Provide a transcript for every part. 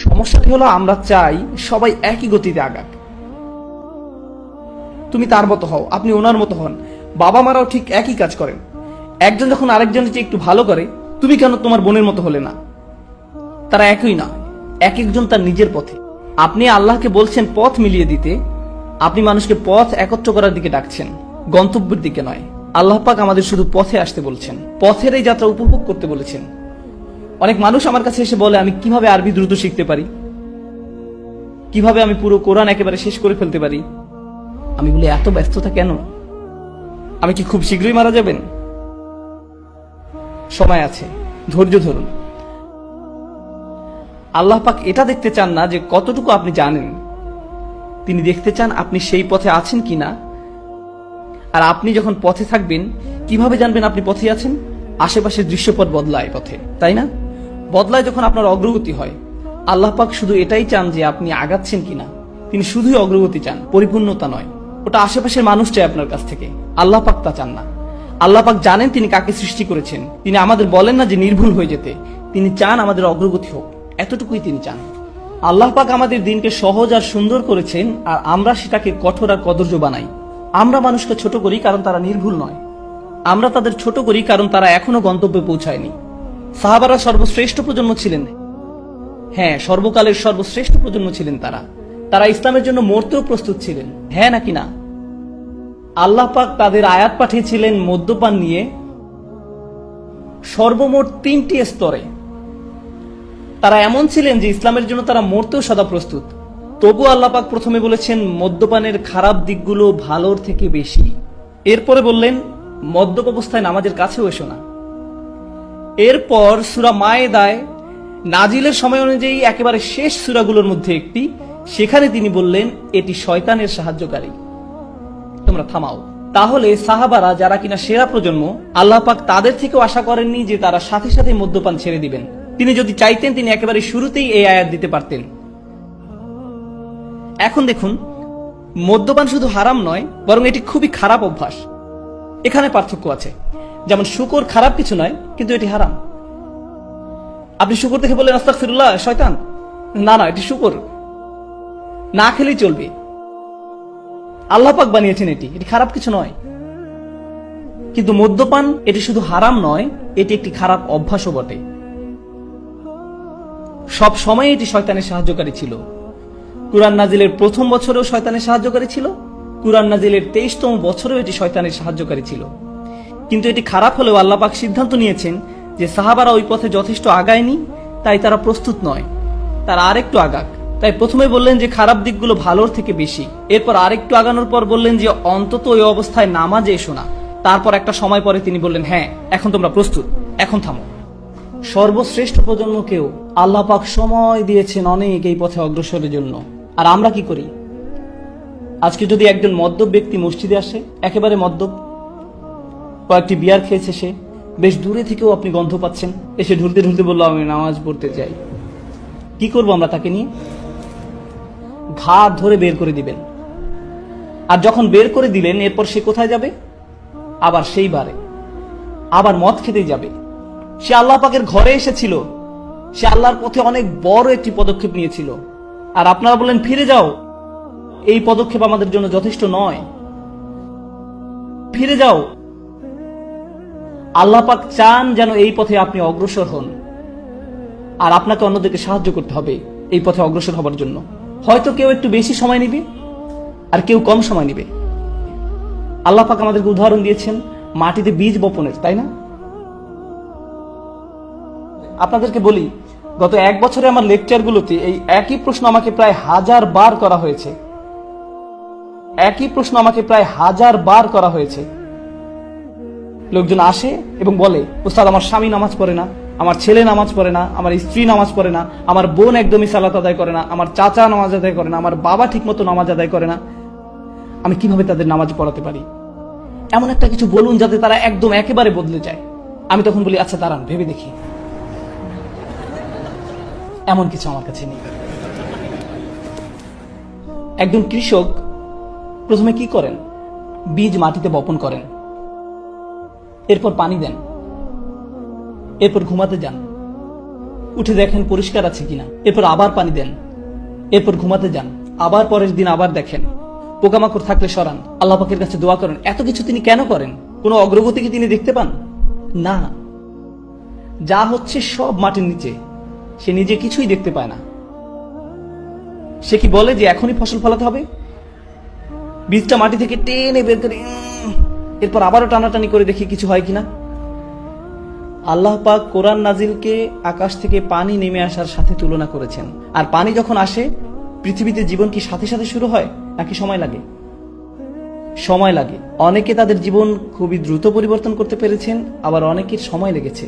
সমস্যাটি হলো আমরা চাই সবাই একই গতিতে আগাক। তুমি তার মতো হও, আপনি ওনার মতো হন। বাবা মারাও ঠিক একই কাজ করেন। একজন যখন আরেকজনের চেয়ে একটু ভালো করে, তুমি কেন তোমার বোনের মতো হলে না? তারা একই না, এক একজন তার নিজের পথে। আপনি আল্লাহকে বলছেন পথ মিলিয়ে দিতে, আপনি মানুষকে পথ একত্র করার দিকে ডাকছেন, গন্তব্যের দিকে নয়। আল্লাহ পাক আমাদের শুধু পথে আসতে বলছেন, পথের এই যাত্রা উপভোগ করতে বলেছেন। অনেক মানুষ আমার কাছে এসে বলে, আমি কিভাবে আরবি দ্রুত শিখতে পারি, কিভাবে আমি পুরো কোরআন একেবারে শেষ করে ফেলতে পারি। আমি বলি, এত ব্যস্ততা কেন? আমি কি খুব শীঘ্রই মারা যাবেন? সময় আছে, ধৈর্য ধরুন। আল্লাহ পাক এটা দেখতে চান না যে কতটুকু আপনি জানেন, তিনি দেখতে চান আপনি সেই পথে আছেন কিনা। আর আপনি যখন পথে থাকবেন, কিভাবে জানবেন আপনি পথে আছেন? আশেপাশের দৃশ্যপট বদলায় পথে, তাই না? বদলায় যখন আপনার অগ্রগতি হয়। আল্লাহ পাক শুধু এটাই চান যে আপনি আগাচ্ছেন কিনা। তিনি শুধুই অগ্রগতি চান, পরিপূর্ণতা নয়। ওটা আশেপাশের মানুষ চায় আপনার কাছ থেকে, আল্লাহ পাক তা চান না। আল্লাহ পাক জানেন তিনি কাকে সৃষ্টি করেছেন। তিনি আমাদের বলেন না যে নির্ভুল হয়ে যেতে, তিনি চান আমাদের অগ্রগতি হোক, এতটুকুই তিনি চান। আল্লাহ পাক আমাদের দিনকে সহজ আর সুন্দর করেছেন, আর আমরা সেটাকে কঠোর আর কদর্য বানাই। আমরা মানুষকে ছোট করি কারণ তারা নির্ভুল নয়, আমরা তাদের ছোট করি কারণ তারা এখনো গন্তব্যে পৌঁছায়নি। সাহাবারা সর্বশ্রেষ্ঠ প্রজন্ম ছিলেন, হ্যাঁ, সর্বকালের সর্বশ্রেষ্ঠ প্রজন্ম ছিলেন তারা। তারা ইসলামের জন্য মরতেও প্রস্তুত ছিলেন, হ্যাঁ নাকি না? আল্লাহ পাক তাদের আয়াত পাঠিয়েছিলেন মদ্যপান নিয়ে সর্বমোট 3টি স্তরে। তারা এমন ছিলেন যে ইসলামের জন্য তারা মরতেও সদা প্রস্তুত। তবু আল্লাহ পাক প্রথমে বলেছেন মদ্যপানের খারাপ দিকগুলো ভালোর থেকে বেশি। এরপরে বললেন মদ্যপ অবস্থায় নামাজের কাছেও এসো না। এরপর সূরা মায়েদায় নাজিলের সময় অনুযায়ী একেবারে শেষ সূরাগুলোর মধ্যে একটি, সেখানে তিনি বললেন এটি শয়তানের সাহায্যকারী, তোমরা থামাও। তাহলে সাহাবারা যারা কিনা সেরা প্রজন্ম, আল্লাহ পাক তাদের থেকেও আশা করেননি যে তারা সাথে সাথে মদ্যপান ছেড়ে দিবেন। তিনি যদি চাইতেন তিনি একেবারে শুরুতেই এই আয়াত দিতে পারতেন। এখন দেখুন, মদ্যপান শুধু হারাম নয়, বরং এটি খুবই খারাপ অভ্যাস। এখানে পার্থক্য আছে। যেমন শুকর খারাপ কিছু নয়, কিন্তু এটি হারাম। আপনি শুকর দেখে বললেন আস্তাগফিরুল্লাহ, শয়তান। না না, এটি শুকর, না খেলেই চলবে। আল্লাহ পাক বানিয়েছেন এটি, এটি খারাপ কিছু নয়। কিন্তু মদ্যপান এটি শুধু হারাম নয়, এটি একটি খারাপ অভ্যাসও বটে। সব সময় এটি শয়তানের সাহায্যকারী ছিল। কুরআন নাজিলের প্রথম বছরেও শয়তানের সাহায্যকারী ছিল, কুরআন নাজিলের 23তম বছরেও এটি শয়তানের সাহায্যকারী ছিল। কিন্তু এটি খারাপ হলেও আল্লাহ পাক সিদ্ধান্ত নিয়েছেন যে সাহাবারা ওই পথে যথেষ্ট আগায়নি, তাই তারা প্রস্তুত নয়, তারা আরেকটু আগাক। তাই প্রথমে বললেন যে খারাপ দিকগুলো ভালোর থেকে বেশি। এরপর আরেকটু আগানোর পর বললেন যে অন্তত ওই অবস্থায় নামাজে এসো না। তারপর একটা সময় পরে তিনি বললেন, হ্যাঁ, এখন তোমরা প্রস্তুত, এখন থামো। সর্বশ্রেষ্ঠ প্রজন্মকেও আল্লাহ পাক সময় দিয়েছেন অনেক এই পথে অগ্রসরের জন্য। আর আমরা কি করি? আজকে যদি একজন মদ্যপ ব্যক্তি মসজিদে আসে, একেবারে মদ্যপ, কয়েকটি বিয়ার খেয়েছে সে, বেশ দূরে থেকেও আপনি গন্ধ পাচ্ছেন, এসে ঢুলতে ঢুলতে বললো আমি নামাজ পড়তে চাই, কি করবো আমরা তাকে নিয়ে? ঘাট ধরে বের করে দিবেন। আর যখন বের করে দিলেন, এরপর সে কোথায় যাবে? আবার সেই বারে আবার মদ খেতেই যাবে। সে আল্লাহ পাকের ঘরে এসেছিল, সে আল্লাহর পথে অনেক বড় একটি পদক্ষেপ নিয়েছিল, আর আপনারা বললেন ফিরে যাও। এই পদক্ষেপ আমাদের জন্য যথেষ্ট নয়, ফিরে যাও। আল্লাহ পাক চান যেন এই পথে আপনি অগ্রসর হন, আর আপনাকে অন্যদেরকে সাহায্য করতে হবে এই পথে অগ্রসর হবার জন্য। হয়তো কেউ একটু বেশি সময় নিবে, আর কেউ কম সময় নিবে। আল্লাহ পাক আমাদেরকে উদাহরণ দিয়েছেন মাটিতে বীজ বপনের, তাই না? আপনাদেরকে বলি, গত 1 বছরে আমার লেকচারগুলোতে এই একই প্রশ্ন আমাকে প্রায় 1000 বার করা হয়েছে। একই প্রশ্ন আমাকে প্রায় 1000 বার করা হয়েছে। লোকজন আসে এবং বলে, উস্তাদ আমার স্বামী নামাজ পড়ে না, আমার ছেলে নামাজ পড়ে না, আমার স্ত্রী নামাজ পড়ে না, আমার বোন একদমই সালাত আদায় করে না, আমার চাচা নামাজ আদায় করে না, আমার বাবা ঠিক মতো নামাজ আদায় করে না, আমি কিভাবে তাদের নামাজ পড়াতে পারি? এমন একটা কিছু বলুন যাতে তারা একদম একেবারে বদলে যায়। আমি তখন বলি, আচ্ছা দাঁড়ান, ভেবে দেখি। এমন কিছু আমার কাছে নেই। একজন কৃষক প্রথমে কি করেন? বীজ মাটিতে বপন করেন, এরপর পানি দেন, এরপর ঘুমাতে যান, উঠে দেখেন পরিষ্কার আছে কিনা, এরপর আবার পানি দেন, এরপর ঘুমাতে যান, আবার পরের দিন আবার দেখেন, পোকামাকড় থাকলে সরান, আল্লাহ পাকের কাছে দোয়া করেন। এত কিছু তিনি কেন করেন? কোনো অগ্রগতি কি তিনি দেখতে পান? না, যা হচ্ছে সব মাটির নিচে, সে নিজে কিছুই দেখতে পায় না। সে কি বলে যে এখনই ফসল ফলাতে হবে? বীজটা মাটি থেকে টেনে বের করে এরপর আবারও টানাটানি করে দেখি কিছু হয় কিনা। আল্লাহ পাক কোরআন নাজিলকে আকাশ থেকে পানি নেমে আসার সাথে তুলনা করেছেন। আর পানি যখন আসে, পৃথিবীতে জীবন কি সাথে সাথে শুরু হয় নাকি সময় লাগে? সময় লাগে। অনেকে তাদের জীবন খুবই দ্রুত পরিবর্তন করতে পেরেছেন, আবার অনেকের সময় লেগেছে।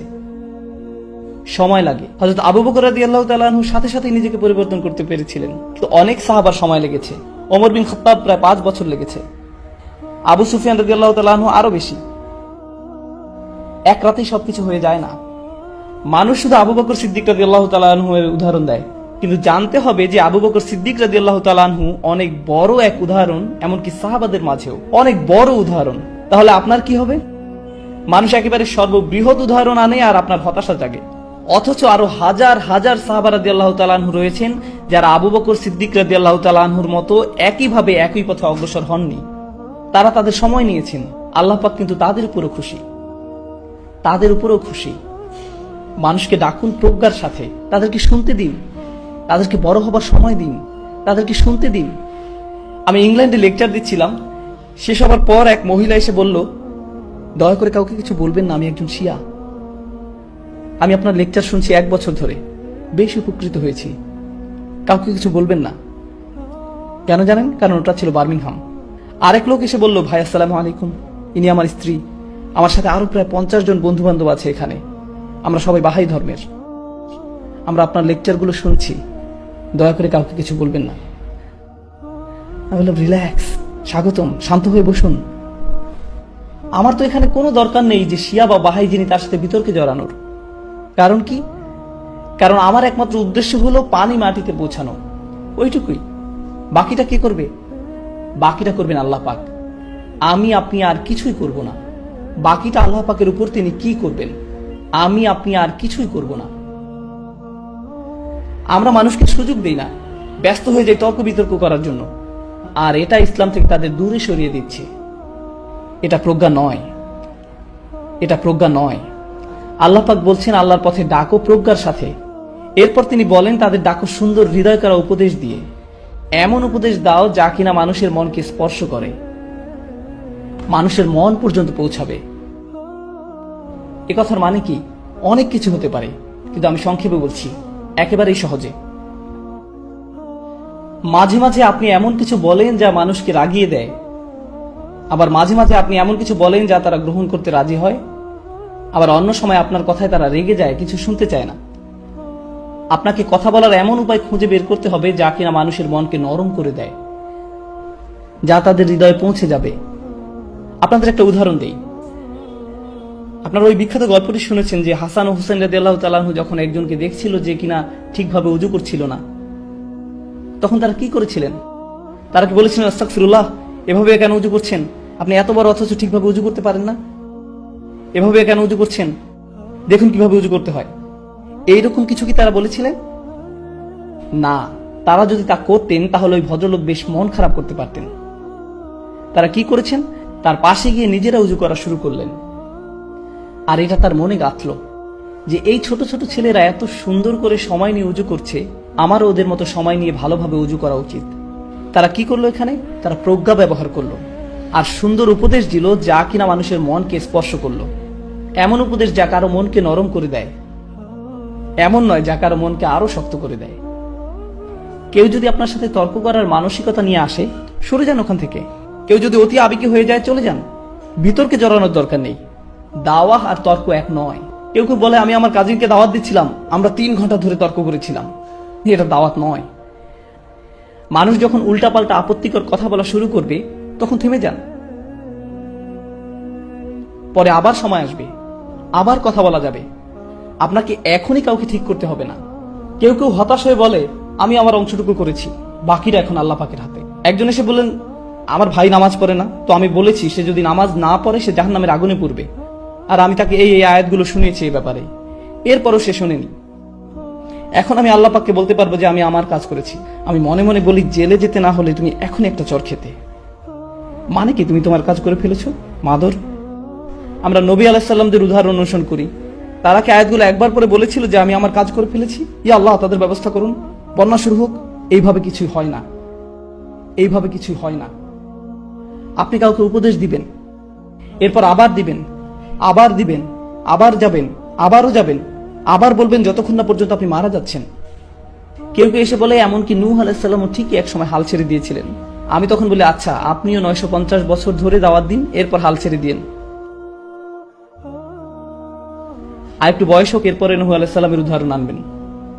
সময় লাগে। হযরত আবু বকর রাদিয়াল্লাহু তাআলা আনহু সাথে সাথে নিজেকে পরিবর্তন করতে পেরেছিলেন, কিন্তু অনেক সাহাবার সময় লেগেছে। ওমর বিন খাত্তাব প্রায় 5 বছর লেগেছে। আবু সুফিয়ান রাদিয়াল্লাহু তাআলা আনহু আরো বেশি। এক রাতেই সবকিছু হয়ে যায় না। মানুষ শুধু আবু বকর সিদ্দিক রাদিয়াল্লাহু তাআলা আনহু এর উদাহরণ দেয়, কিন্তু জানতে হবে যে আবু বকর সিদ্দিক রাদিয়াল্লাহু তাআলা আনহু অনেক বড় এক উদাহরণ, এমনকি সাহাবাদের মাঝেও অনেক বড় উদাহরণ। তাহলে আপনার কি হবে? মানুষ একেবারে সর্ববৃহৎ উদাহরণ আনে আর আপনার হতাশা জাগে। অথচ আরো হাজার হাজার সাহাবা রাদিয়াল্লাহু তাআলা আনহু রয়েছেন যারা আবু বকর সিদ্দিক রাদিয়াল্লাহু তাআলা আনহুর মতো একইভাবে একই পথে অগ্রসর হননি। তারা তাদের সময় নিয়েছেন। আল্লাহ পাক কিন্তু তাদের উপরও খুশি, তাদের উপরও খুশি। মানুষকে ডাকুন প্রজ্ঞার সাথে, তাদেরকে শুনতে দিন, তাদেরকে বড় হবার সময় দিন, তাদেরকে শুনতে দিন। আমি ইংল্যান্ডে লেকচার দিচ্ছিলাম, শেষ হবার পর এক মহিলা এসে বলল, দয়া করে কাউকে কিছু বলবেন না, আমি একজন শিয়া। আমি আপনার লেকচার শুনছি 1 বছর ধরে, বেশ উপকৃত হয়েছি, কাউকে কিছু বলবেন না। কেন জানেন? কারণ ওটা ছিল বার্মিংহাম। আরেক লোক এসে বলল, ভাই আসসালামু আলাইকুম, ইনি আমার স্ত্রী, আমার সাথে আরো প্রায় 50 জন বন্ধু বান্ধব আছে এখানে, আমরা সবাই বাহাই ধর্মের, আমরা আপনার লেকচারগুলো শুনছি, দয়া করে কাউকে কিছু বলবেন না। আমি বললাম, রিল্যাক্স, স্বাগতম, শান্ত হয়ে বসুন। আমার তো এখানে কোনো দরকার নেই যে শিয়া বা বাহাই যিনি তার সাথে বিতর্কে জড়ানোর। কারণ কি? কারণ আমার একমাত্র উদ্দেশ্য হলো পানি মাটিতে পৌঁছানো, ওইটুকুই। বাকিটা কি করবে? বাকিটা করবেন আল্লাহ পাক। আমি আপনি আর কিছুই করব না। বাকিটা আল্লাহ পাকের উপর তিনি কি করবেন, আমি আপনি আর কিছুই করব না। আমরা মানুষকে সুযোগ দেই না, ব্যস্ত হয়ে যাই তর্ক বিতর্ক করার জন্য, আর এটা ইসলাম থেকে তাদের দূরে সরিয়ে দিচ্ছে। এটা প্রজ্ঞা নয়, এটা প্রজ্ঞা নয়। আল্লাহ পাক বলছেন, আল্লাহর পথে ডাকো প্রজ্ঞার সাথে। এরপর তিনি বলেন, তাদের ডাকো সুন্দর হৃদয় করা উপদেশ দিয়ে। এমন উপদেশ দাও যা কিনা মানুষের মনকে স্পর্শ করে, মানুষের মন পর্যন্ত পৌঁছাবে। এ কথার মানে কি? অনেক কিছু হতে পারে, কিন্তু আমি সংক্ষেপে বলছি, একেবারেই সহজে। মাঝে মাঝে আপনি এমন কিছু বলেন যা মানুষকে রাগিয়ে দেয়, আবার মাঝে মাঝে আপনি এমন কিছু বলেন যা তারা গ্রহণ করতে রাজি হয়, আবার অন্য সময় আপনার কথায় তারা রেগে যায়, কিছু শুনতে চায় না। আপনাকে কথা বলার এমন উপায় খুঁজে বের করতে হবে যা কিনা মানুষের মনকে নরম করে দেয়, যা তাদের হৃদয়ে পৌঁছে যাবে। আপনাদের একটা উদাহরণ দেই। আপনারা ওই বিখ্যাত গল্পটি শুনেছেন যে হাসান ও হুসেন রাদিয়াল্লাহু তাআলা আনহু যখন একজনকে দেখছিল যে কিনা ঠিকভাবে উযু করছিল না, তখন তারা কি করেছিলেন? তারা কি বলেছিলেন, আস্তাগফিরুল্লাহ, এভাবে কেন উযু করছেন? আপনি এত বড় অথচ ঠিকভাবে উযু করতে পারেন না, এভাবে কেন উযু করছেন? দেখুন কিভাবে উযু করতে হয়। এইরকম কিছু কি তারা বলেছিলেন? না। তারা যদি তা করতেন তাহলে ওই ভদ্রলোক বেশ মন খারাপ করতে পারতেন। তারা কি করেছেন? তার পাশে গিয়ে নিজেরা উযু করা শুরু করলেন। আর এটা তার মনে গাঁথল যে এই ছোট ছোট ছেলেরা এত সুন্দর করে সময় নিয়ে উযু করছে, আমারও ওদের মতো সময় নিয়ে ভালোভাবে উযু করা উচিত। তারা কি করলো? এখানে তারা প্রজ্ঞা ব্যবহার করলো আর সুন্দর উপদেশ দিল যা কিনা মানুষের মনকে স্পর্শ করলো। এমন উপদেশ যা কারো মনকে নরম করে দেয়, এমন নয় যা কারো মনকে আরো শক্ত করে দেয়। কেউ যদি আপনার সাথে তর্ক করার মানসিকতা নিয়ে আসে, সরে যান ওখান থেকে। কেউ যদি অতি আবেগী হয়ে যায়, চলে যান। বিতর্কে জড়ানোর দরকার নেই। দাওয়াহ আর তর্ক এক নয়। কেউ কেউ বলে, আমি আমার কাজিনকে দাওয়াত দিচ্ছিলাম, আমরা 3 ঘন্টা ধরে তর্ক করেছিলাম। এটা দাওয়াত নয়। মানুষ যখন উল্টাপাল্টা আপত্তিকর কথা বলা শুরু করবে, তখন থেমে যান। পরে আবার সময় আসবে, আবার কথা বলা যাবে। আপনাকে এখনই কাউকে ঠিক করতে হবে না। কেউ কেউ হতাশ হয়ে বলে, আমি আমার অংশটুকু করেছি, বাকিটা এখন আল্লাহ পাকের হাতে। একজন এসে বললেন, আমার ভাই নামাজ পড়ে না, তো আমি বলেছি সে যদি নামাজ না পড়ে সে জাহান্নামের আগুনে পড়বে। আর আমি তাকে এই আয়াতগুলো শুনিয়েছি এই ব্যাপারে, এরপরও সে শোনেনি। এখন আমি আল্লাহ পাককে বলতে পারবো যে আমি আমার কাজ করেছি। আমি মনে মনে বলি, জেলে যেতে না হলে তুমি এখনই একটা চর খেতে। মানে কি, তুমি তোমার কাজ করে ফেলেছো মাদর। আমরা নবী আলাইহিস সালামদের উদাহরণ অনুসরণ করি। তারা কি আয়াতগুলো একবার পরে বলেছিল যে আমি আমার কাজ করে ফেলেছি, ইয়া আল্লাহ তাদের ব্যবস্থা করুন, বন্যা শুরু হোক? এইভাবে কিছুই হয় না, এইভাবে কিছুই হয় না। আপনি কাউকে উপদেশ দিবেন, এরপর আবার দিবেন, আবার দিবেন, আবার যাবেন, আবারও যাবেন, আবার বলবেন যতক্ষণ না পর্যন্ত আপনি মারা যাচ্ছেন। কেউ কেউ এসে বলে এমনকি নূহ আলাইহিস সালামও ঠিকই একসময় হাল ছেড়ে দিয়েছিলেন। আমি তখন বলি, আচ্ছা আপনিও 950 বছর ধরে দাওয়াত দিন, এরপর হাল ছেড়ে দিন। আর একটু বয়স হোক, এরপরে নূহ আলাইহিস সালামের উদাহরণ আনবেন।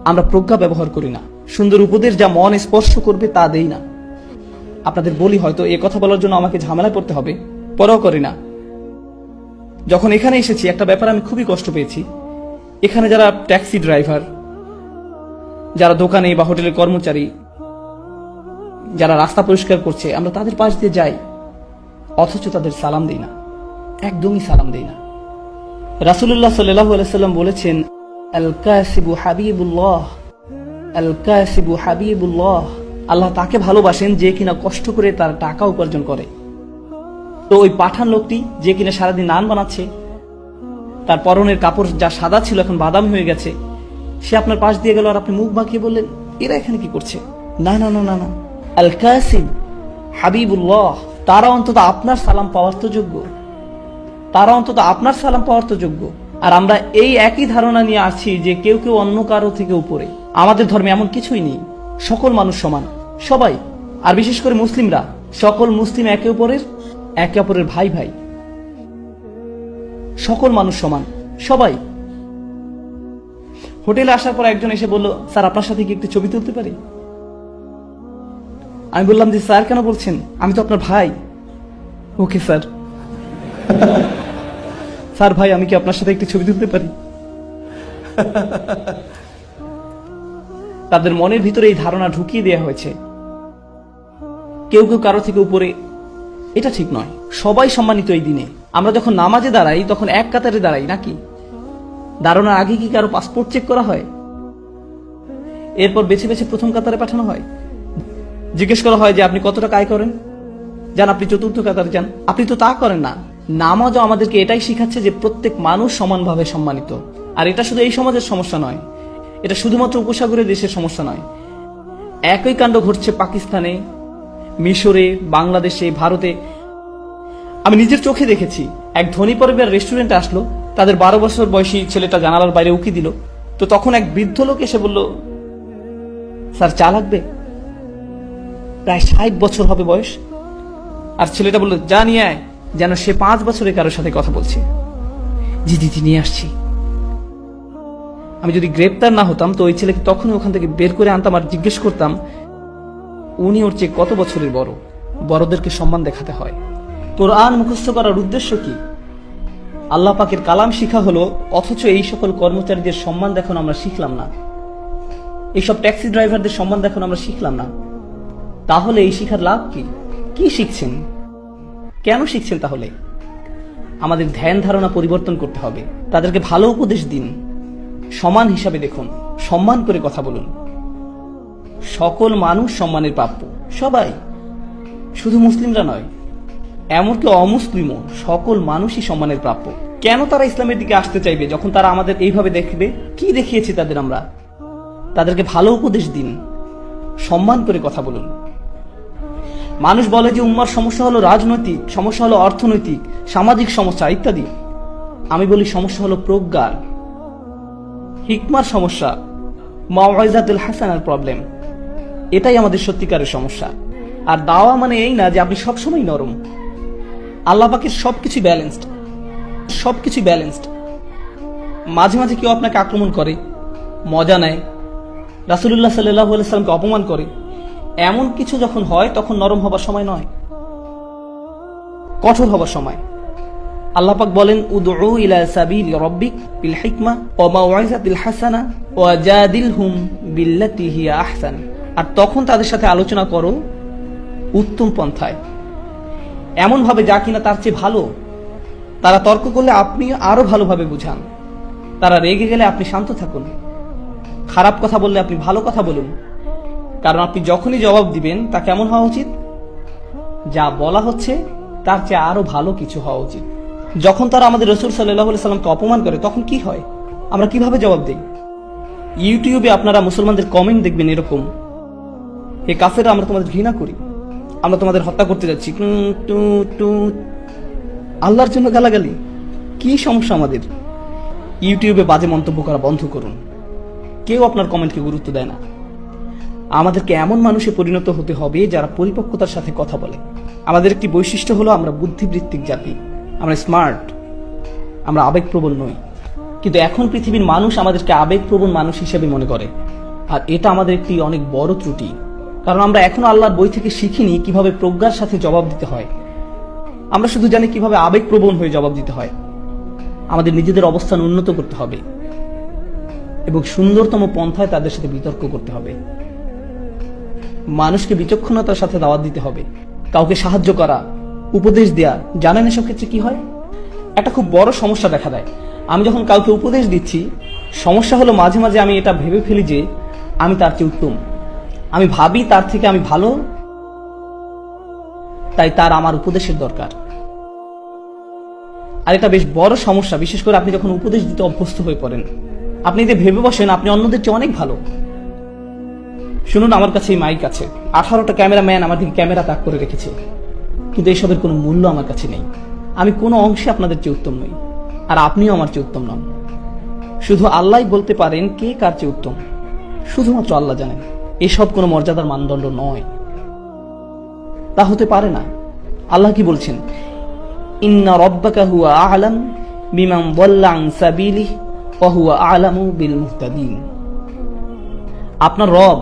আমরা প্রজ্ঞা ব্যবহার করি না, সুন্দর উপদেশ যা মন স্পর্শ করবে তা দেই না। আপনাদের বলি, হয়তো এ কথা বলার জন্য আমাকে ঝামেলায় পড়তে হবে, পরেও করি না। যখন এখানে এসেছি একটা ব্যাপার আমি খুবই কষ্ট পেয়েছি। এখানে যারা ট্যাক্সি ড্রাইভার, যারা দোকানে বা হোটেলের কর্মচারী, যারা রাস্তা পরিষ্কার করছে, আমরা তাদের পাশ দিয়ে যাই, অথচ তাদের সালাম দেই না, একদমই সালাম দেই না। রাসূলুল্লাহ সাল্লাল্লাহু আলাইহি সাল্লাম বলেছেন, আল কাসিবু হাবিবুল্লাহ, আল কাসিবু হাবিবুল্লাহ। আল্লাহ তাকে ভালোবাসেন যে কিনা কষ্ট করে তার টাকা উপার্জন করে। তো ওই পাঠান লোকটি যে কিনা সারাদিন নান বানাচ্ছে, তার পরনের কাপড় যা সাদা ছিল এখন বাদামি হয়ে গেছে, সে আপনার পাশ দিয়ে গেল আর আপনি মুখ বাঁকিয়ে বললেন এরা এখানে কি করছে? না না না না না, আল কাসিব হাবিবুল্লাহ, তারা অন্তত আপনার সালাম পাওয়ার তো যোগ্য, তারা অন্তত আপনার সালাম পাওয়ার তো যোগ্য। আর আমরা এই একই ধারণা নিয়ে আসছি যে কেউ কেউ অন্য কারো থেকে উপরে। আমাদের ধর্মে এমন কিছুই নেই, সকল মানুষ সমান, সবাই। আর বিশেষ করে মুসলিমরা, সকল মুসলিম একে অপরের ভাই ভাই, সকল মানুষ সমান, সবাই। হোটেলে আসার পর একজন এসে বলল, স্যার আপনার সাথে কি একটু ছবি তুলতে পারি? আমি বললাম যে স্যার কেন বলছেন, আমি তো আপনার ভাই। Okay sir. স্যার ভাই, আমি কি আপনার সাথে একটু ছবি তুলতে পারি? তাদের মনের ভিতরে এই ধারণা ঢুকিয়ে দেওয়া হয়েছে কেউ কেউ কারো থেকে উপরে। এটা ঠিক নয়, সবাই সম্মানিত এই দিনে। আমরা যখন নামাজে দাঁড়াই তখন এক কাতারে দাঁড়াই নাকি? দাঁড়ানোর আগে কি কারো পাসপোর্ট চেক করা হয়? এরপর বেছে বেছে প্রথম কাতারে পাঠানো হয়, জিজ্ঞেস করা হয় যে আপনি কত টাকা আয় করেন, যান আপনি চতুর্থ কাতারে যান। আপনি তো তা করেন না। নামাজও আমাদেরকে এটাই শিখাচ্ছে যে প্রত্যেক মানুষ সমানভাবে সম্মানিত। আর এটা শুধু এই সমাজের সমস্যা নয়, এটা শুধুমাত্র উপসাগরের দেশের সমস্যা নয়। একই কাণ্ড ঘটছে পাকিস্তানে, মিশরে, বাংলাদেশে, ভারতে। আমি নিজের চোখে দেখেছি, এক ধনী পরিবার রেস্টুরেন্টে আসলো, তাদের 12 বছর বয়সী ছেলেটা জানালার বাইরে উকি দিল। তো তখন এক বৃদ্ধ লোক এসে বলল, স্যার চা লাগবে? প্রায় 60 বছর হবে বয়স। আর ছেলেটা বলল, যা নিয়ে আয়, যেন সে 5 বছরে কারোর সাথে কথা বলছে। জি জি জি, নিয়ে আসছি। আমি যদি গ্রেপ্তার না হতাম তো ওই ছেলেকে তখনই ওখান থেকে বের করে আনতাম আর জিজ্ঞেস করতাম উনি ওর চেয়ে কত বছরের বড়। বড়দেরকে সম্মান দেখাতে হয়। কোরআন মুখস্থ করার উদ্দেশ্য কি? আল্লাহ পাকের কালাম শিখা হলো, অথচ এই সকল কর্মচারীদের সম্মান দেখানো আমরা শিখলাম না, এইসব ট্যাক্সি ড্রাইভারদের সম্মান দেখানো আমরা শিখলাম না। তাহলে এই শিখার লাভ কি? কি শিখছেন? কেন শিখছেন? তাহলে আমাদের ধ্যান ধারণা পরিবর্তন করতে হবে। তাদেরকে ভালো উপদেশ দিন, সমান হিসাবে দেখুন, সম্মান করে কথা বলুন। সকল মানুষ সম্মানের প্রাপ্য, সবাই, শুধু মুসলিমরা নয়, এমনকি অমুসলিমও, সকল মানুষই সম্মানের প্রাপ্য। কেন তারা ইসলামের দিকে আসতে চাইবে যখন তারা আমাদের এইভাবে দেখবে? কি দেখিয়েছি তাদের আমরা? তাদেরকে ভালো উপদেশ দিন, সম্মান করে কথা বলুন। মানুষ বলে যে উম্মার সমস্যা হলো রাজনৈতিক, সমস্যা হলো অর্থনৈতিক, সামাজিক সমস্যা ইত্যাদি। আমি বলি সমস্যা হলো প্রজ্ঞার, হিকমার সমস্যা, মাওয়াইজাতুল হাসানার প্রবলেম। এটাই আমাদের সত্যিকারের সমস্যা। আর দাওয়া মানে এই না যে আপনি সবসময় নরম। আল্লাহ পাকের সবকিছু ব্যালেন্সড, সবকিছু ব্যালেন্সড। মাঝে মাঝে কেউ আপনাকে আক্রমণ করে, মজা নেয়, রাসূলুল্লাহ সাল্লাল্লাহু আলাইহি সাল্লামকে অপমান করে, এমন কিছু যখন হয় তখন নরম হবার সময় নয়, কঠোর হবার সময়। আল্লাহ পাক বলেন, উদউ ইলা সাবিলি রাব্বিক বিল হিকমা ওয়া মাউইজাতিল হাসানা ওয়া জাদিলহুম বিল্লাতি হিয়া আহসান। আর তখন তাদের সাথে আলোচনা করো উত্তম পন্থায়, এমন ভাবে যা কিনা তার চেয়ে ভালো। তারা তর্ক করলে আপনি আরো ভালোভাবে বুঝান, তারা রেগে গেলে আপনি শান্ত থাকুন, খারাপ কথা বললে আপনি ভালো কথা বলুন, কারণ আপনি যখনই জবাব দিবেন তা কেমন হওয়া উচিত? যা বলা হচ্ছে তার চেয়ে আরো ভালো কিছু হওয়া উচিত। যখন তারা আমাদের রাসূল সাল্লাল্লাহু আলাইহি সাল্লামকে অপমান করে তখন কি হয়, আমরা কিভাবে জবাব দেই? ইউটিউবে আপনারা মুসলমানদের কমেন্ট দেখবেন এরকম, হে কাফেররা, আমরা তোমাদের ঘৃণা করি, আমরা তোমাদের হত্যা করতে যাচ্ছি, আল্লাহর জন্য গালাগালি। কি সমস্যা আমাদের? ইউটিউবে বাজে মন্তব্য করা বন্ধ করুন। কেউ আপনার কমেন্টকে গুরুত্ব দেয় না। আমাদেরকে এমন মানুষে পরিণত হতে হবে যারা পরিপক্কতার সাথে কথা বলে। আমাদের একটি বৈশিষ্ট্য হলো আমরা বুদ্ধিবৃত্তিক জাতি, আমরা স্মার্ট, আমরা আবেগপ্রবণ নই। কিন্তু এখন পৃথিবীর মানুষ আমাদেরকে আবেগপ্রবণ মানুষ হিসেবে মনে করে, আর এটা আমাদের একটি অনেক বড় ত্রুটি। কারণ আমরা এখনো আল্লাহর বই থেকে শিখিনি কিভাবে প্রজ্ঞার সাথে জবাব দিতে হয়। আমরা শুধু জানি কিভাবে আবেগপ্রবণ হয়ে জবাব দিতে হয়। আমাদের নিজেদের অবস্থান উন্নত করতে হবে এবং সুন্দরতম পন্থায় তাদের সাথে বিতর্ক করতে হবে। মানুষকে বিচক্ষণতার সাথে দাওয়াত দিতে হবে, কাউকে সাহায্য করা, উপদেশ দেয়া। জানেন এসব ক্ষেত্রে কি হয়? একটা খুব বড় সমস্যা দেখা দেয়। আমি যখন কাউকে উপদেশ দিচ্ছি, সমস্যা হলো মাঝে মাঝে আমি এটা ভেবে ফেলি যে আমি তার চেয়ে উত্তম, আমি ভাবি তার থেকে আমি ভালো, তাই তার আমার উপদেশের দরকার। আর এটা বেশ বড় সমস্যা, বিশেষ করে আপনি যখন উপদেশ দিতে অভ্যস্ত হয়ে পড়েন। আপনি যে ভেবে বসেন আপনি অন্যদের চেয়ে অনেক ভালো। শুনুন, আমার কাছে এই মাইক আছে, 18টা ক্যামেরাম্যান আমার দিকে ক্যামেরা তাক করে রেখেছে, কিন্তু এসবের কোনো মূল্য আমার কাছে নেই। আমি কোনো অংশে আপনাদের চেয়ে উত্তম নই, আর আপনিও আমার চেয়ে উত্তম নন। শুধু আল্লাহই বলতে পারেন কে কার চেয়ে উত্তম, শুধুমাত্র আল্লাহ জানেন। এসব কোনো মর্যাদার মানদণ্ড নয়, তা হতে পারে না। আল্লাহ কি বলছেন? ইন্না রাব্বাকা হুয়া আ'লাম বিমান দাল্লা আন সাবিলিহি ওয়া হুয়া আ'লামু বিল মুহতাদিন। আপনার রব,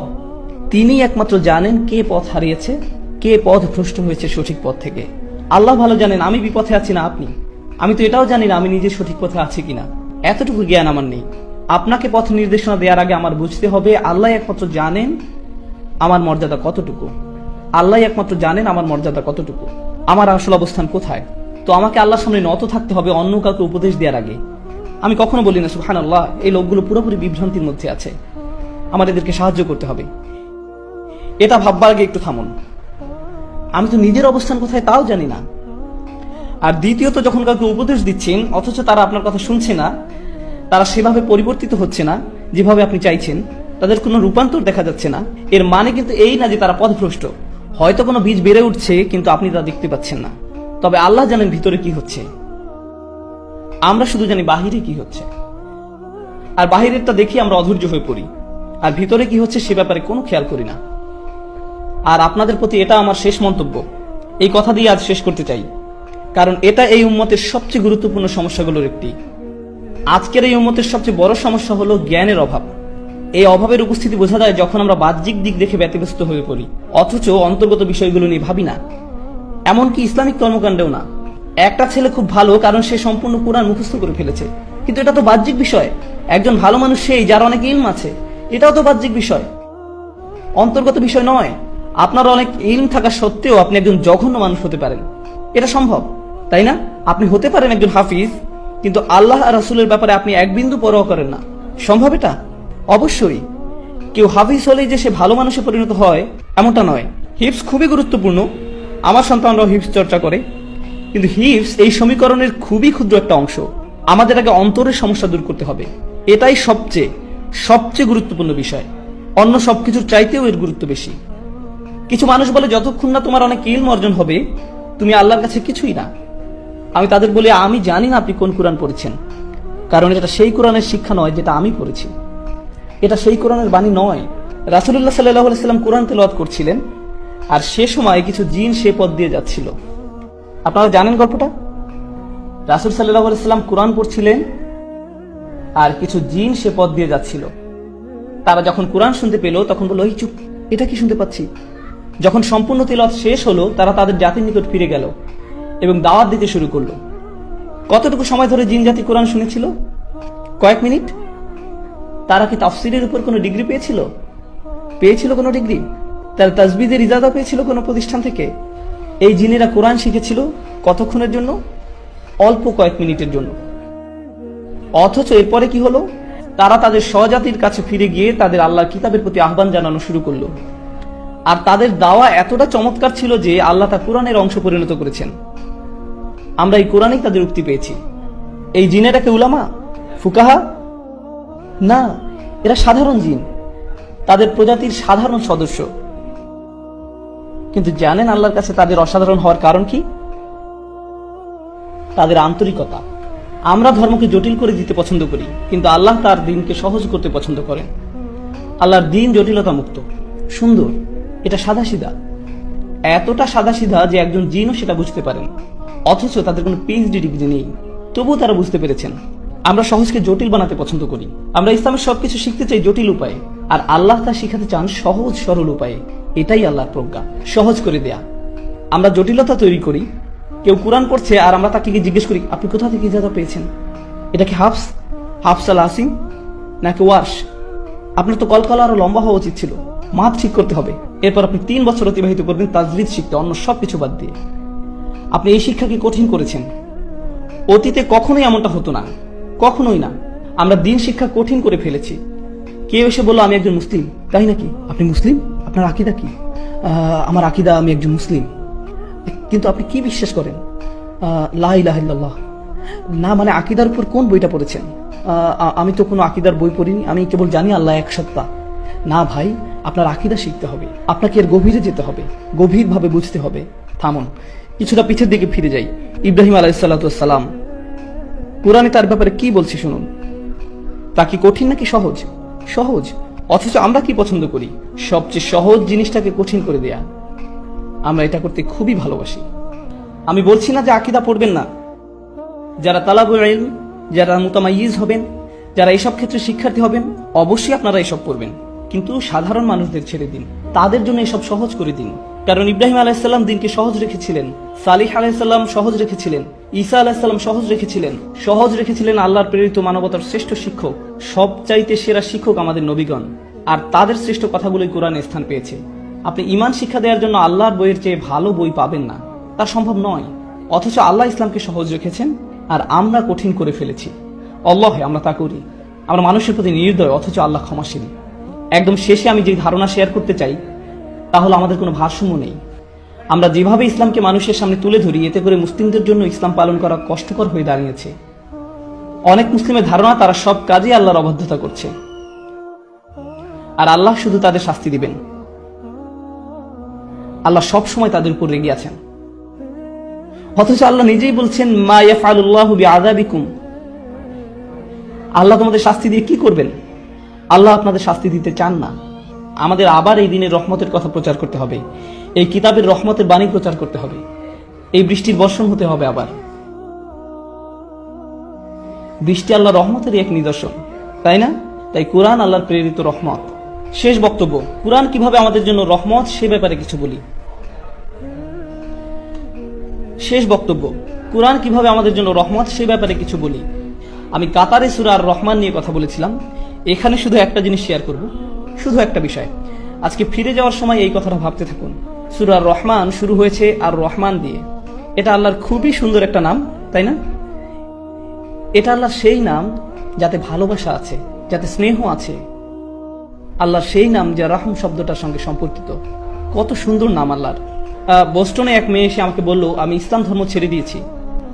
তিনি একমাত্র জানেন কে পথ হারিয়েছে, কে পথ ভ্রষ্ট হয়েছে সঠিক পথ থেকে। আল্লাহ ভালো জানেন আমি বিপথে আছি না আপনি। আমি তো এটাও জানি না আমি নিজে সঠিক পথে আছি কিনা, এতটুকু জ্ঞান আমার নেই। আপনাকে পথ নির্দেশনা দেওয়ার আগে আমার বুঝতে হবে আল্লাহ একমাত্র জানেন আমার মর্যাদা কতটুকু। আল্লাহ একমাত্র জানেন আমার মর্যাদা কতটুকু, আমার আসল অবস্থান কোথায়। তো আমাকে আল্লাহর সামনে নত থাকতে হবে অন্য কাউকে উপদেশ দেওয়ার আগে। আমি কখনো বলি না সুবহানাল্লাহ, এই লোকগুলো পুরোপুরি বিভ্রান্তির মধ্যে আছে, আমার এদেরকে সাহায্য করতে হবে। এটা ভাববার আগে একটু থামুন। আমি তো নিজের অবস্থান কোথায় তাও জানি না। আর দ্বিতীয়ত, যখন কাউকে উপদেশ দিচ্ছেন অথচ তারা আপনার কথা শুনছে না, তারা সেভাবে পরিবর্তিত হচ্ছে না যেভাবে আপনি চাইছেন, তাদের কোনো রূপান্তর দেখা যাচ্ছে না, এর মানে কিন্তু এই না যে তারা পথভ্রষ্ট। হয়তো কোনো বীজ বেড়ে উঠছে কিন্তু আপনি তা দেখতে পাচ্ছেন না। তবে আল্লাহ জানেন ভিতরে কি হচ্ছে, আমরা শুধু জানি বাহিরে কি হচ্ছে। আর বাহিরেরটা দেখি আমরা অধৈর্য হয়ে পড়ি, আর ভিতরে কি হচ্ছে সে ব্যাপারে কোনো খেয়াল করি না। আর আপনাদের প্রতি এটা আমার শেষ মন্তব্য, এই কথা দিয়ে আজ শেষ করতে চাই, কারণ এটা এই উম্মতের সবচেয়ে গুরুত্বপূর্ণ সমস্যাগুলোর একটি। আজকের এই উম্মতের সবচেয়ে বড় সমস্যা হলো জ্ঞানের অভাব। এই অভাবের উপস্থিতি বোঝা যায় যখন আমরা বাহ্যিক দিক দেখে ব্যতিব্যস্ত হয়ে পড়ি, অথচ অন্তর্গত বিষয়গুলো নিয়ে ভাবি না। এমনকি ইসলামিক কর্মকাণ্ডেও না। একটা ছেলে খুব ভালো কারণ সে সম্পূর্ণ কোরআন মুখস্থ করে ফেলেছে, কিন্তু এটা তো বাহ্যিক বিষয়। একজন ভালো মানুষ সেই যার অনেক ইলম আছে, এটাও তো বাহ্যিক বিষয়, অন্তর্গত বিষয় নয়। আপনার অনেক ইলম থাকা সত্ত্বেও আপনি একজন জঘন্য মানুষ হতে পারেন, এটা সম্ভব, তাই না? আপনি হতে পারেন একজন হাফিজ, কিন্তু আল্লাহ আর রাসূলের ব্যাপারে আপনি এক বিন্দু পরোয়া করেন না। সম্ভব এটা? অবশ্যই। কেউ হাফিজ হলেই যে সে ভালো মানুষে পরিণত হয় এমনটা নয়। হিফজ খুবই গুরুত্বপূর্ণ, আমার সন্তানরাও হিফজ চর্চা করে, কিন্তু হিফজ এই সমীকরণের খুবই ক্ষুদ্র একটা অংশ। আমাদের আগে অন্তরের সমস্যা দূর করতে হবে, এটাই সবচেয়ে গুরুত্বপূর্ণ বিষয়। অন্য সবকিছুর চাইতেও এর গুরুত্ব বেশি। কিছু মানুষ বলে যতক্ষণ না তোমার অনেক ইলম অর্জন হবে তুমি আল্লাহর কাছে কিছুই না। আমি তাদের বলি আমি জানি না আপনি কোন কোরআন পড়েছেন, কারণ এটা সেই কোরআনের শিক্ষা নয় যেটা আমি পড়েছি, এটা সেই কোরআনের বাণী নয়। রাসূলুল্লাহ সাল্লাল্লাহু আলাইহি সাল্লাম কোরআন তেলাওয়াত করছিলেন, আর সে সময় কিছু জিন সে পথ দিয়ে যাচ্ছিল। আপনারা জানেন গল্পটা? রাসূল সাল্লাল্লাহু আলাইহি সাল্লাম কোরআন পড়ছিলেন আর কিছু জিন সে পথ দিয়ে যাচ্ছিল। তারা যখন কোরআন শুনতে পেল তখন বলল, এই চুপ, এটা কি শুনতে পাচ্ছি। যখন সম্পূর্ণ তেলাওয়াত শেষ হলো তারা তাদের জাতির নিকট ফিরে গেল এবং দাওয়াত দিতে শুরু করলো। কতটুকু সময় ধরে জিন জাতি কোরআন শুনেছিল? কয়েক মিনিট। তারা কি তাফসীরের উপর কোনো ডিগ্রি পেয়েছিল কোনো ডিগ্রি? তারা তাসবিদের ইজাজা পেয়েছিল কোনো প্রতিষ্ঠান থেকে? এই জিনেরা কোরআন শিখেছিল কতক্ষণের জন্য? অল্প কয়েক মিনিটের জন্য। অথচ এরপরে কি হলো? তারা তাদের স্বজাতির কাছে ফিরে গিয়ে তাদের আল্লাহর কিতাবের প্রতি আহ্বান জানানো শুরু করলো। আর তাদের দাওয়া এতটা চমৎকার ছিল যে আল্লাহ তা কোরআনের অংশ পরিণত করেছেন। আমরা এই কোরআনেই তাদের উক্তি পেয়েছি। এই জিনেরাকে উলামা, ফুকাহা না, এরা সাধারণ জিন, তাদের প্রজাতির সাধারণ সদস্য। কিন্তু জানেন আল্লাহর কাছে তাদের অসাধারণ হওয়ার কারণ কি? তাদের আন্তরিকতা। আমরা ধর্মকে জটিল করে দিতে পছন্দ করি, কিন্তু আল্লাহ তার দিনকে সহজ করতে পছন্দ করেন। আল্লাহর দিন জটিলতা মুক্ত, সুন্দর, এটা সাদাসিধা, এতটা সাদাসিধা যে একজন জিনও সেটা বুঝতে পারেন। অথচ তাদের কোনো পিএইচডি ডিগ্রি নেই, তবুও তারা বুঝতে পেরেছেন। আমরা সহজকে জটিল বানাতে পছন্দ করি। আমরা ইসলামের সবকিছু শিখতে চাই জটিল উপায়ে, আর আল্লাহ তা শিখাতে চান সহজ সরল উপায়ে। এটাই আল্লাহর প্রজ্ঞা, সহজ করে দেয়া। আমরা জটিলতা তৈরি করি। কেউ কোরআন পড়ছে আর আমরা তাকে গিয়ে জিজ্ঞেস করি, আপনি কোথা থেকে ইজাজত পেয়েছেন? এটা কি হাফস আল আসিম নাকি ওয়ার্শ? আপনার তো কলকলা আরো লম্বা হওয়া উচিত ছিল। মাপ ঠিক করতে হবে। এরপর আপনি 3 বছর অতিবাহিত করবেন তাজরিদ শিখতে, অন্য সবকিছু বাদ দিয়ে। আপনি এই শিক্ষাকে কঠিন করেছেন। অতীতে কখনোই এমনটা হতো না, কখনোই না। আমরা দিন শিক্ষা কঠিন করে ফেলেছি। কেউ এসে বললো, আমি একজন মুসলিম। তাই নাকি? আপনি মুসলিম? আপনার আকিদা কি? আমার আকিদা, আমি একজন মুসলিম। কিন্তু আপনি কি বিশ্বাস করেন? লা ইলাহা ইল্লাল্লাহ। না, মানে আকিদার উপর কোন বইটা পড়েছেন? আমি তো কোনো আকিদার বই পড়িনি, আমি কেবল জানি আল্লাহ এক সত্তা। না ভাই, আপনার আকিদা শিখতে হবে, আপনাকে এর গভীরে যেতে হবে, গভীরভাবে বুঝতে হবে। থামুন, কিছুটা পিছের দিকে ফিরে যাই। ইব্রাহিম আলাইহিসসালাম, কোরআনে তার ব্যাপারে কি বলছে শুনুন। তা কি কঠিন নাকি সহজ? সহজ। অথচ আমরা কি পছন্দ করি? সবচেয়ে সহজ জিনিসটাকে কঠিন করে দেয়া। আমরা এটা করতে খুবই ভালোবাসি। আমি বলছি না যে আকীদা পড়বেন না। যারা তালাবুল ইলম, যারা মুতামাইয়িজ হবেন, যারা এসব ক্ষেত্রে শিক্ষার্থী হবেন, অবশ্যই আপনারা এসব পড়বেন। কিন্তু সাধারণ মানুষদের ছেড়ে দিন, তাদের জন্য এসব সহজ করে দিন। কারণ ইব্রাহিম আলাইহিসসালাম দিনকে সহজ রেখেছিলেন, সালিহ আলাইহিসসালাম সহজ রেখেছিলেন, ঈসা আলাইহিসসালাম সহজ রেখেছিলেন আল্লাহর প্রেরিত মানবতার শ্রেষ্ঠ শিক্ষক, সবচাইতে সেরা শিক্ষক আমাদের নবীগণ। আর তাদের শ্রেষ্ঠ কথাগুলোই কোরআনে স্থান পেয়েছে। আপনি ঈমান শিক্ষা দেওয়ার জন্য আল্লাহর বইয়ের চেয়ে ভালো বই পাবেন না, তা সম্ভব নয়। অথচ আল্লাহ ইসলামকে সহজ রেখেছেন, আর আমরা কঠিন করে ফেলেছি। আল্লাহে আমরা তা করি। আমরা মানুষের প্রতি নির্দয়, অথচ আল্লাহ ক্ষমাশীল। একদম শেষে আমি যে ধারণা শেয়ার করতে চাই, তা হলো আমাদের কোনো ভারসাম্য নেই। আমরা যেভাবে ইসলামকে মানুষের সামনে তুলে ধরি, এতে করে মুসলিমদের জন্য ইসলাম পালন করা কষ্টকর হয়ে দাঁড়িয়েছে। অনেক মুসলিমের ধারণা তারা সব কাজে আল্লাহর অবাধ্যতা করছে, আর আল্লাহ শুধু তাদের শাস্তি দিবেন। আল্লাহ সব সময় তাদের উপর রেগে আছেন। অথচ আল্লাহ নিজেই বলছেন, মা ইয়াফআলুল্লাহু বিআযাবিকুম। আল্লাহ তোমাদের শাস্তি দিয়ে কি করবেন? আল্লাহ আপনাদের শাস্তি দিতে চান না। আমাদের আবার এই দিনের রহমতের কথা প্রচার করতে হবে, এই কিতাবের রহমতের বাণী প্রচার করতে হবে, এই বৃষ্টির বর্ষণ হতে হবে। আবার বৃষ্টি আল্লাহ রহমতের এক নিদর্শন, তাই না? তাই কোরআন আল্লাহর প্রেরিত রহমত। শেষ বক্তব্য, কোরআন কিভাবে আমাদের জন্য রহমত সে ব্যাপারে কিছু বলি। আমি কাতারে সূরা আর রহমান নিয়ে কথা বলেছিলাম। এখানে শুধু একটা জিনিস শেয়ার করব, শুধু একটা বিষয়। আজকে ফিরে যাওয়ার সময় এই কথাটা ভাবতে থাকুন। সূরা আর রহমান শুরু হয়েছে আর রহমান দিয়ে। এটা আল্লাহর খুবই সুন্দর একটা নাম, তাই না? এটা আল্লাহর সেই নাম যাতে ভালোবাসা আছে, যাতে স্নেহ আছে। আল্লাহর সেই নাম যা রহম শব্দটার সঙ্গে সম্পর্কিত। কত সুন্দর নাম আল্লাহর। বোস্টনে এক মেয়ে এসে আমাকে বলল, আমি ইসলাম ধর্ম ছেড়ে দিয়েছি।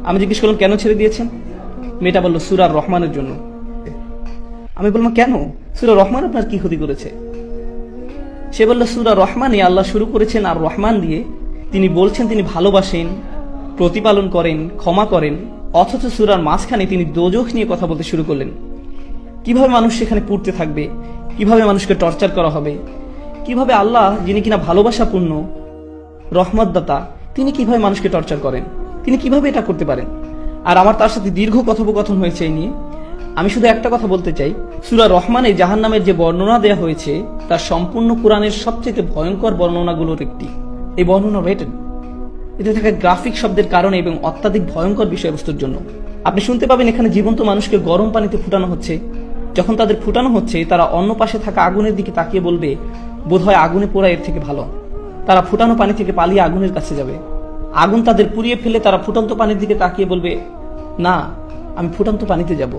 আমি জিজ্ঞেস করলাম, কেন ছেড়ে দিয়েছেন? মেয়েটা বলল, সূরা আর রহমানের জন্য। আমি বললাম, কেন? সূরা রহমান আপনার কি ক্ষতি করেছে? সে বলল, সূরা রহমানে আল্লাহ শুরু করেছেন আর রহমান দিয়ে। তিনি বলছেন তিনি ভালোবাসেন, প্রতিপালন করেন, ক্ষমা করেন। অথচ সূরার মাঝখানে তিনি দোজখ নিয়ে কথা বলতে শুরু করলেন। কিভাবে মানুষ সেখানে পুড়তে থাকবে, কিভাবে মানুষকে টর্চার করা হবে, কিভাবে আল্লাহ যিনি কিনা ভালোবাসাপূর্ণ, রহমতদাতা, তিনি কিভাবে মানুষকে টর্চার করেন, তিনি কিভাবে এটা করতে পারেন। আর আমার তার সাথে দীর্ঘ কথোপকথন হয়েছে এই নিয়ে। আমি শুধু একটা কথা বলতে চাই, সূরা রহমানে জাহান্নামের যে বর্ণনা দেয়া হয়েছে তা সম্পূর্ণ কোরআনের সবচেয়ে ভয়ঙ্কর বর্ণনাগুলোর একটি। এই বর্ণনা রেটেড, এতে থাকা গ্রাফিক শব্দের কারণে এবং অত্যাধিক ভয়ঙ্কর বিষয়বস্তুর জন্য। আপনি শুনতে পাবেন এখানে জীবন্ত মানুষকে গরম পানিতে ফুটানো হচ্ছে। যখন তাদের ফুটানো হচ্ছে, তারা অন্য পাশে থাকা আগুনের দিকে তাকিয়ে বলবে, বোধহয় আগুনে পোড়া এর থেকে ভালো। তারা ফুটানো পানি থেকে পালিয়ে আগুনের কাছে যাবে। আগুন তাদের পুড়িয়ে ফেলে তারা ফুটন্ত পানির দিকে তাকিয়ে বলবে, না, আমি ফুটন্ত পানিতে যাব।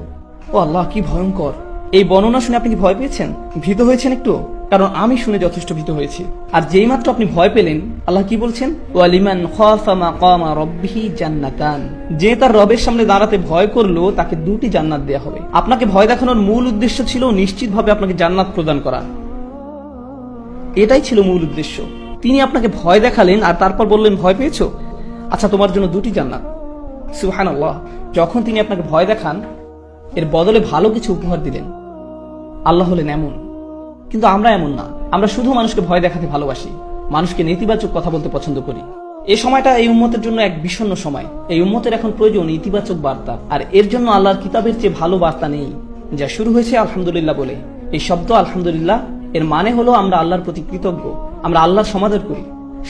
ও আল্লাহ, কি ভয়ঙ্কর! এই বর্ণনা শুনে আপনি কি ভয় পেয়েছেন, ভীত হয়েছেন একটু? কারণ আমি শুনে যথেষ্ট ভীত হয়েছি। আর যেই মাত্র আপনি ভয় পেলেন, আল্লাহ কি বলছেন, ওয়ালিমান খাফা মাকামা রাব্বিহি জান্নাতান, যে তার রবের সামনে দাঁড়াতে ভয় করলো তাকে 2টি জান্নাত দেয়া হবে। আপনাকে ভয় দেখানোর মূল উদ্দেশ্য ছিল নিশ্চিতভাবে আপনাকে জান্নাত প্রদান করা। এটাই ছিল মূল উদ্দেশ্য। তিনি আপনাকে ভয় দেখালেন আর তারপর বললেন ভয় পেয়েছো, আচ্ছা তোমার জন্য 2টি জান্নাত। সুবহানাল্লাহ। যখন তিনি আপনাকে ভয় দেখান, এর বদলে ভালো কিছু উপহার দিলেন। আল্লাহ হলেন এমন, কিন্তু আমরা এমন না। আমরা শুধু মানুষকে ভয় দেখাতে ভালোবাসি, মানুষকে নেতিবাচক কথা বলতে পছন্দ করি। এই সময়টা এই উম্মতের জন্য এক বিষণ্ণ সময়। এই উম্মতের এখন প্রয়োজন ইতিবাচক বার্তা, আর এর জন্য আল্লাহর কিতাবের চেয়ে ভালো বার্তা নেই। যা শুরু হয়েছে আলহামদুলিল্লাহ বলে। এই শব্দ আলহামদুলিল্লাহ এর মানে হলো আমরা আল্লাহর প্রতি কৃতজ্ঞ, আমরা আল্লাহর সমাদর করি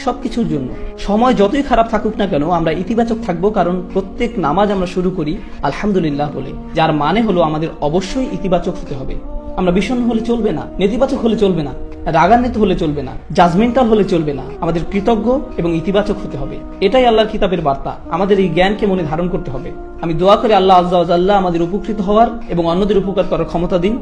সবকিছুর জন্য। সময় যতই খারাপ থাকুক না কেন আমরা ইতিবাচক থাকবো, কারণ প্রত্যেক নামাজ আমরা শুরু করি আলহামদুলিল্লাহ বলে, যার মানে হলো আমাদের অবশ্যই ইতিবাচক হতে হবে। আমরা বিষণ্ণ হলে চলবে না, নেতিবাচক হলে চলবে না, রাগান্বিত হলে চলবে না, জাজমেন্টাল হলে চলবে না। আমাদের কৃতজ্ঞ এবং ইতিবাচক হতে হবে। এটাই আল্লাহর কিতাবের বার্তা। আমাদের এই জ্ঞানকে মনে ধারণ করতে হবে। আমি দোয়া করি আল্লাহ আজ্জা ওয়া জাল্লা আমাদের উপকৃত হওয়ার এবং অন্যদের উপকার করার ক্ষমতা দিন।